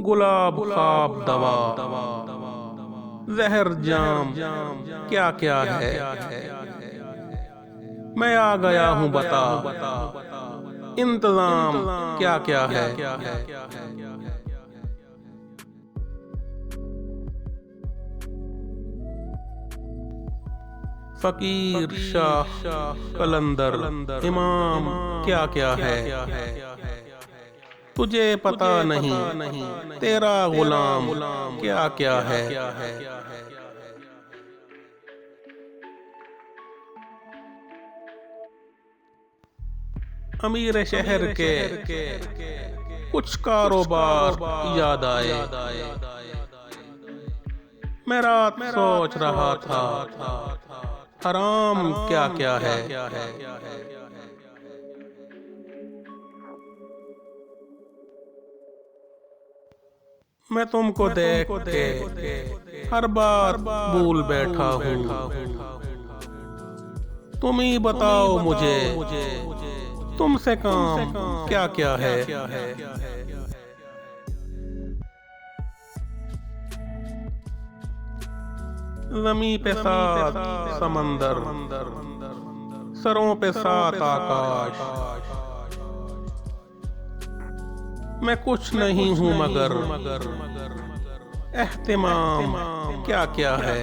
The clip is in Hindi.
गुलाब खाब दवा, जहर जाम क्या क्या है। मैं आ गया हूँ बता, इंतजाम क्या क्या है। फकीर शाह कलंदर इमाम क्या क्या है। तुझे पता नहीं तेरा गुलाम क्या क्या है। अमीर शहर के कुछ कारोबार याद आए। मैं रात सोच रहा था हराम क्या क्या है। मैं तुमको देख के हर बात भूल बैठा हूँ। तुम ही बताओ मुझे तुमसे काम क्या क्या है। ज़मीं पे सात समंदर, सरों पे सात आकाश। मैं कुछ नहीं हूँ मगर एहतिमाम क्या क्या है।